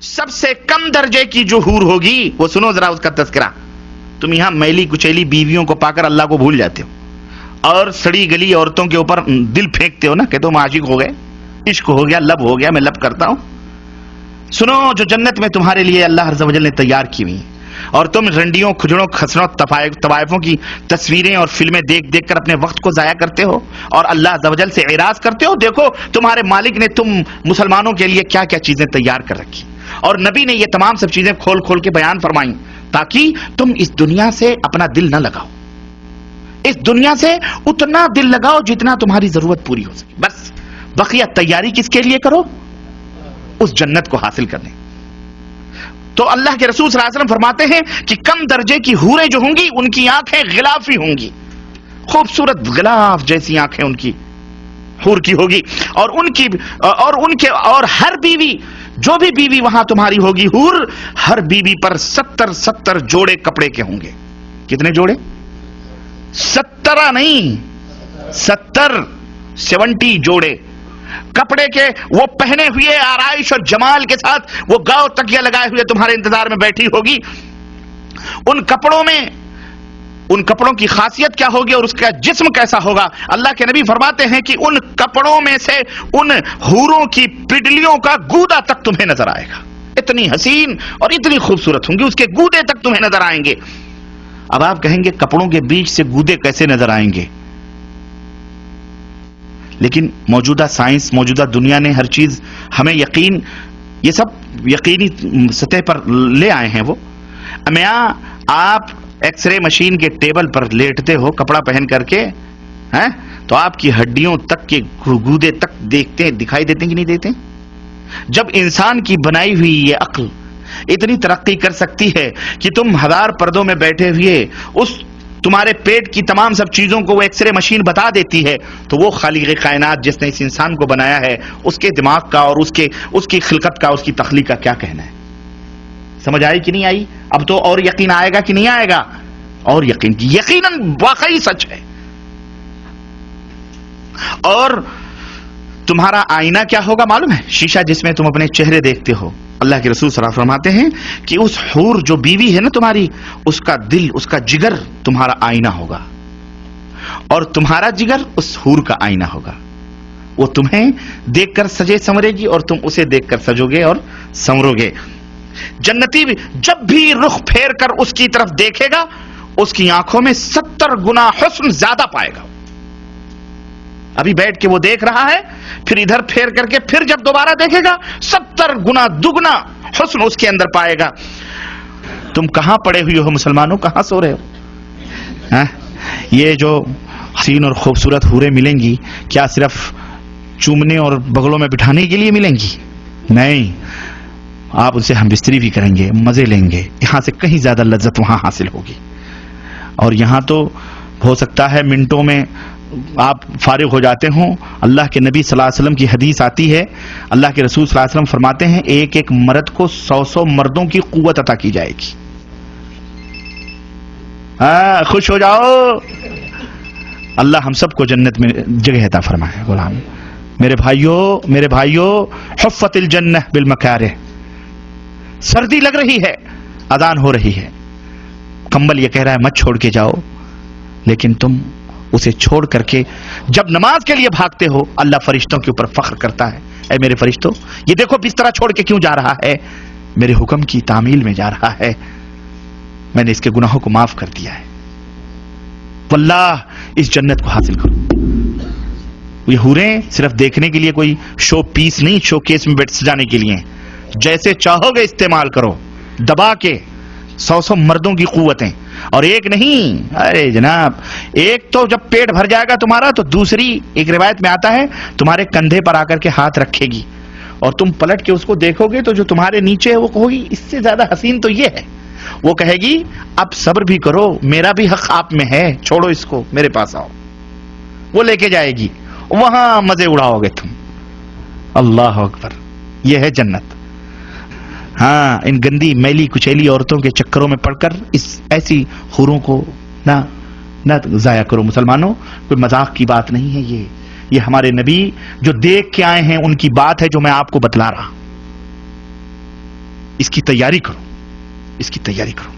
सबसे कम दर्जे की जो हूर होगी वो सुनो जरा उसका तस्करा। तुम यहां मैली कुचैली बीवियों को पाकर अल्लाह को भूल जाते हो और सड़ी गली औरतों के ऊपर दिल फेंकते हो ना, कहते हो हम आशिक हो गए, इश्क हो गया, लब हो गया, मैं लब करता हूं। सुनो, जो जन्नत में तुम्हारे लिए अल्लाह अज़्ज़ वजल ने तैयार की हुई, और तुम रंडियों, खुजड़ों, खसरों, तवाइफों की तस्वीरें और फिल्में देख देख कर अपने वक्त को जाया करते हो और अल्लाह अज़्ज़ वजल से एराज करते हो। देखो तुम्हारे मालिक ने तुम मुसलमानों के लिए क्या क्या चीजें तैयार कर रखी, और नबी ने ये तमाम सब चीजें खोल खोल के बयान फरमाई ताकि तुम इस दुनिया से अपना दिल न लगाओ, इस दुनिया से उतना दिल लगाओ जितना तुम्हारी जरूरत पूरी हो सके। बस बकिया तैयारी किसके लिए करो? उस जन्नत को हासिल करने। तो अल्लाह के रसूल सल्लल्लाहु अलैहि वसल्लम फरमाते हैं कि कम दर्जे की हूरें जो होंगी उनकी आंखें गिलाफी होंगी, खूबसूरत गिलाफ जैसी आंखें उनकी हूर की होगी, और हर बीवी, जो भी बीवी वहां तुम्हारी होगी हूर, हर बीवी पर 70 जोड़े कपड़े के होंगे। कितने जोड़े? 70 नहीं, 70 जोड़े कपड़े के, वो पहने हुए आराइश और जमाल के साथ वो गाँव तकिया लगाए हुए तुम्हारे इंतजार में बैठी होगी। उन कपड़ों की खासियत क्या होगी और उसका जिस्म कैसा होगा? अल्लाह के नबी फरमाते हैं कि उन कपड़ों में से उन हूरों की पिडलियों का गूदा तक तुम्हें नजर आएगा। इतनी हसीन और इतनी खूबसूरत होंगी, उसके गूदे तक तुम्हें नजर आएंगे। अब आप कहेंगे कपड़ों के बीच से गूदे कैसे नजर आएंगे? लेकिन मौजूदा साइंस, मौजूदा दुनिया ने हर चीज हमें यकीन, ये सब यकीनी सतह पर ले आए हैं। वो आप एक्सरे मशीन के टेबल पर लेटते हो कपड़ा पहन करके, हैं, तो आपकी हड्डियों तक के गूदे तक दिखाई देते कि नहीं देते? जब इंसान की बनाई हुई ये अक्ल इतनी तरक्की कर सकती है कि तुम 1000 पर्दों में बैठे हुए उस तुम्हारे पेट की तमाम सब चीजों को वो एक्सरे मशीन बता देती है, तो वो खालिक़ कायनात जिसने इस इंसान को बनाया है उसके दिमाग का और उसकी खिलकत का, उसकी तख्लीक का क्या कहना है? समझ आई कि नहीं आई? अब तो और यकीन आएगा कि नहीं आएगा? और यकीनन वाकई सच है। और तुम्हारा आईना क्या होगा मालूम है? शीशा जिसमें तुम अपने चेहरे देखते हो। अल्लाह के रसूल सल्लल्लाहु अलैहि वसल्लम फरमाते हैं कि उस हूर जो बीवी है ना तुम्हारी, उसका दिल, उसका जिगर तुम्हारा आईना होगा, और तुम्हारा जिगर उस हूर का आईना होगा। वो तुम्हें देखकर सजे संवरेगी और तुम उसे देखकर सजोगे और संवरोगे। जन्नती भी जब भी रुख फेर कर उसकी तरफ देखेगा, उसकी आंखों में 70 गुना हुस्न ज्यादा पाएगा। अभी बैठ के वो देख रहा है, फिर इधर फेर करके फिर जब दोबारा देखेगा 70 गुना दुगना हुस्न उसके अंदर पाएगा। तुम कहां पड़े हुए हो मुसलमानों, कहां सो रहे हो? ये जो हसीन और खूबसूरत हूरें मिलेंगी, क्या सिर्फ चूमने और बगलों में बिठाने के लिए मिलेंगी? नहीं, आप उनसे हम बिस्तरी भी करेंगे, मजे लेंगे, यहां से कहीं ज्यादा लज्जत वहां हासिल होगी। और यहां तो हो सकता है मिनटों में आप फारिग हो जाते हो। अल्लाह के नबी सल्लल्लाहु अलैहि वसल्लम की हदीस आती है, अल्लाह के रसूल सल्लल्लाहु अलैहि वसल्लम फरमाते हैं एक एक मर्द को 100 मर्दों की कुव्वत अता की जाएगी। खुश हो जाओ, अल्लाह हम सबको जन्नत में जगह अता फरमाए। गुलाम मेरे भाइयों, हुफ़्फ़तिल जन्नह बिल मकारिह। सर्दी लग रही है, अजान हो रही है, कंबल ये कह रहा है मत छोड़ के जाओ, लेकिन तुम उसे छोड़ करके जब नमाज के लिए भागते हो, अल्लाह फरिश्तों के ऊपर फख्र करता है, ऐ मेरे फरिश्तों, ये देखो बिस्तरा छोड़ के क्यों जा रहा है? मेरे हुक्म की तामील में जा रहा है, मैंने इसके गुनाहों को माफ कर दिया है। वल्लाह इस जन्नत को हासिल करो। ये हूरें सिर्फ देखने के लिए कोई शो पीस नहीं, शो केस में बैठ सजाने के लिए। जैसे चाहोगे इस्तेमाल करो, दबा के 100 मर्दों की कुव्वतें, और एक नहीं, अरे जनाब, एक तो जब पेट भर जाएगा तुम्हारा तो दूसरी, एक रिवायत में आता है, तुम्हारे कंधे पर आकर के हाथ रखेगी और तुम पलट के उसको देखोगे तो जो तुम्हारे नीचे है वो कहोगी इससे ज्यादा हसीन तो ये है। वो कहेगी अब सब्र भी करो, मेरा भी हक आप में है, छोड़ो इसको, मेरे पास आओ। वो लेके जाएगी, वहां मजे उड़ाओगे तुम। अल्लाह अकबर, ये है जन्नत। हाँ, इन गंदी मैली कुचैली औरतों के चक्करों में पड़कर इस ऐसी हूरों को ना जाया करो मुसलमानों। कोई मजाक की बात नहीं है ये हमारे नबी जो देख के आए हैं उनकी बात है जो मैं आपको बतला रहा। اس کی تیاری کرو.